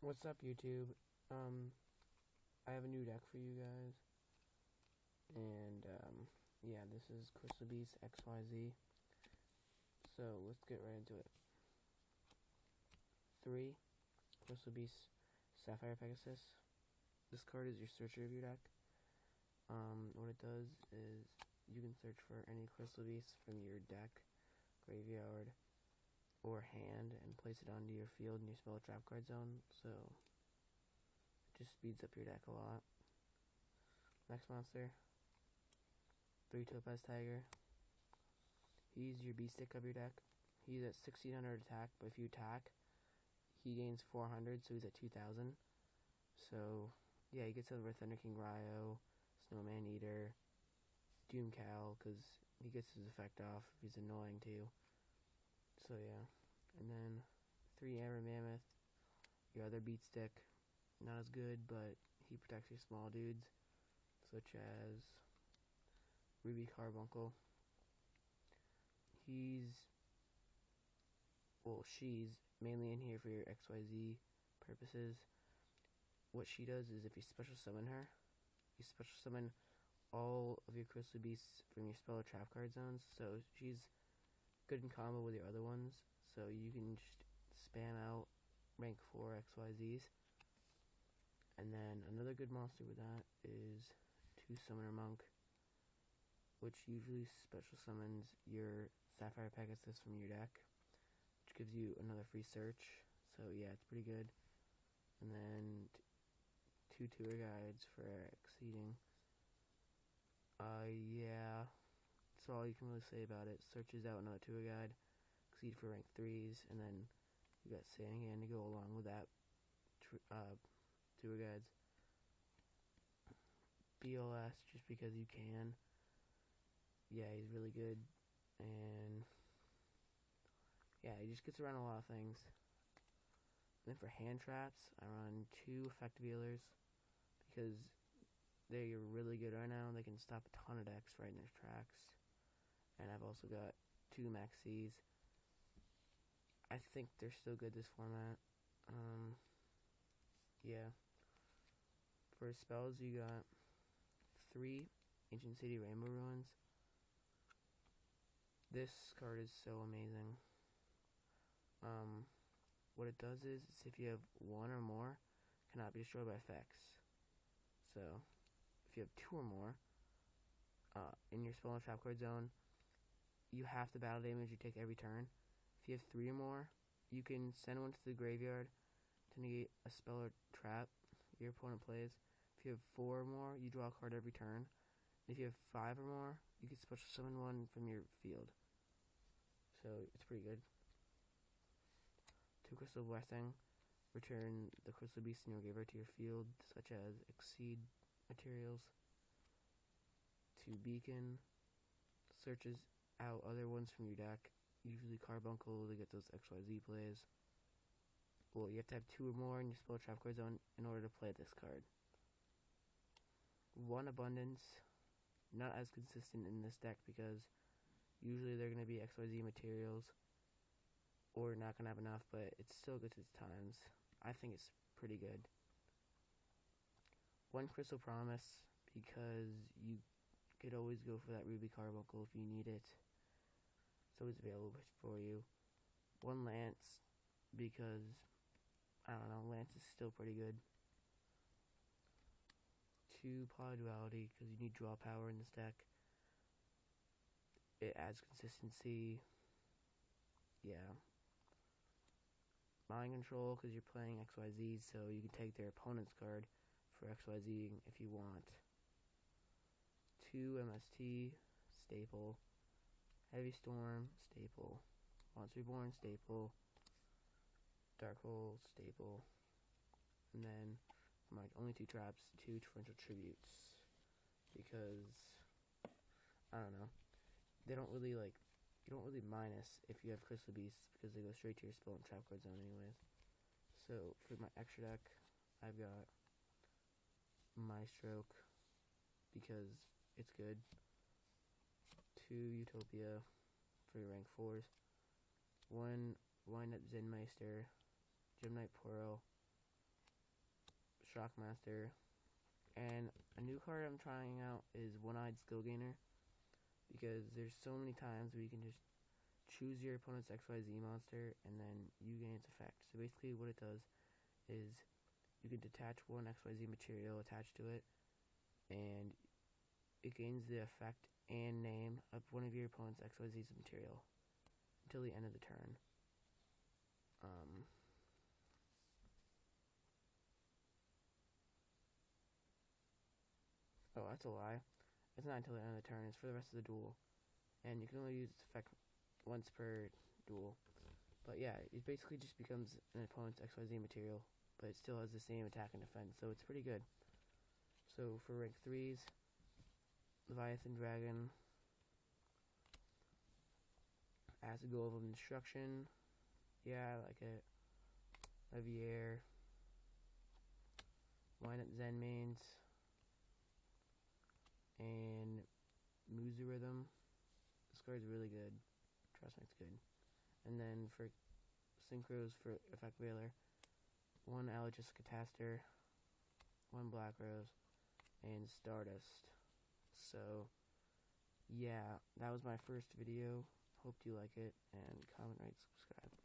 What's up, YouTube? I have a new deck for you guys, and yeah, this is Crystal Beast XYZ. So let's get right into it. 3 Crystal Beast Sapphire Pegasus. This card is your searcher of your deck. What it does is you can search for any Crystal Beast from your deck, graveyard, or hand and place it onto your field in your spell trap card zone. So it just speeds up your deck a lot. Next monster, 3 Topaz Tiger. He's your beast stick of your deck. He's at 1600 attack, but if you attack, he gains 400, so he's at 2000. So, yeah, he gets over Thunder King Ryo, Snowman Eater, Doom Cow, because he gets his effect off if he's annoying too. So, yeah. And then 3 Amber Mammoth, your other beat stick. Not as good, but he protects your small dudes, such as Ruby Carbuncle. She's mainly in here for your XYZ purposes. What she does is if you special summon her, you special summon all of your Crystal Beasts from your spell or trap card zones. So she's good in combo with your other ones. So you can just spam out rank 4 XYZs. And then another good monster with that is 2 Summoner Monk, which usually special summons your Sapphire Pegasus from your deck, which gives you another free search. So yeah, it's pretty good. And then 2 tour guides for exceeding. Yeah, that's all you can really say about it. Searches out another tour guide, exceed for rank 3s, and then you got Sandgan to go along with that tour guides. BLS just because you can. Yeah, he's really good, and yeah, he just gets around a lot of things. And then for hand traps, I run 2 effective healers because they're really good right now. They can stop a ton of decks right in their tracks. And I've also got 2 Maxis. I think they're still good this format. Yeah. For spells, you got 3 Ancient City Rainbow Ruins. This card is so amazing. What it does is if you have 1 or more, cannot be destroyed by effects. So, if you have 2 or more in your spell and trap card zone, you have the battle damage you take every turn. If you have 3 or more, you can send one to the graveyard to negate a spell or trap your opponent plays. If you have 4 or more, you draw a card every turn. And if you have 5 or more, you can special summon one from your field. So it's pretty good. 2 Crystal Blessing. Return the Crystal Beast in your graveyard to your field, such as Exceed materials. 2 Beacon. Searches out other ones from your deck, usually Carbuncle to get those XYZ plays. Well, you have to have 2 or more in your spell trap card zone in order to play this card. 1 Abundance. Not as consistent in this deck because usually they're going to be XYZ materials or not going to have enough, but it's still good at times. I think it's pretty good. 1 Crystal Promise because you could always go for that Ruby Carbuncle if you need it. It's always available for you. 1 Lance because, I don't know, Lance is still pretty good. 2 Poly Duality because you need draw power in this deck. It adds consistency. Yeah. Mind Control because you're playing XYZ, so you can take their opponent's card for XYZ if you want. 2 MST, staple. Heavy Storm, staple. Monster Reborn, staple. Dark Hole, staple. And then for my only 2 traps, 2 Torrential Tributes. Because, I don't know, they don't really you don't really minus if you have Crystal Beasts because they go straight to your spell and trap card zone anyways. So for my extra deck, I've got Maestroke because it's good. 2 Utopia for your rank 4s. 1 Wind Up Zen Meister, Gem Knight Pearl, Shockmaster. And a new card I'm trying out is One-Eyed Skill Gainer, because there's so many times where you can just choose your opponent's XYZ monster and then you gain its effect. So basically what it does is you can detach one XYZ material attached to it, and it gains the effect and name of one of your opponent's XYZ's material until the end of the turn. Oh, that's a lie. It's not until the end of the turn. It's for the rest of the duel. And you can only use its effect once per duel. But yeah, it basically just becomes an opponent's XYZ material, but it still has the same attack and defense, so it's pretty good. So for rank 3s, Leviathan Dragon, Acid Golem of Destruction, yeah, I like it. Levier, Wine Up Zen Mains, and Muzu Rhythm. This card's really good. Trust me, it's good. And then for Synchros for Effect Veiler, 1 Allegis Cataster, 1 Black Rose, and Stardust. So, yeah, that was my first video. Hope you like it, and comment, rate, subscribe.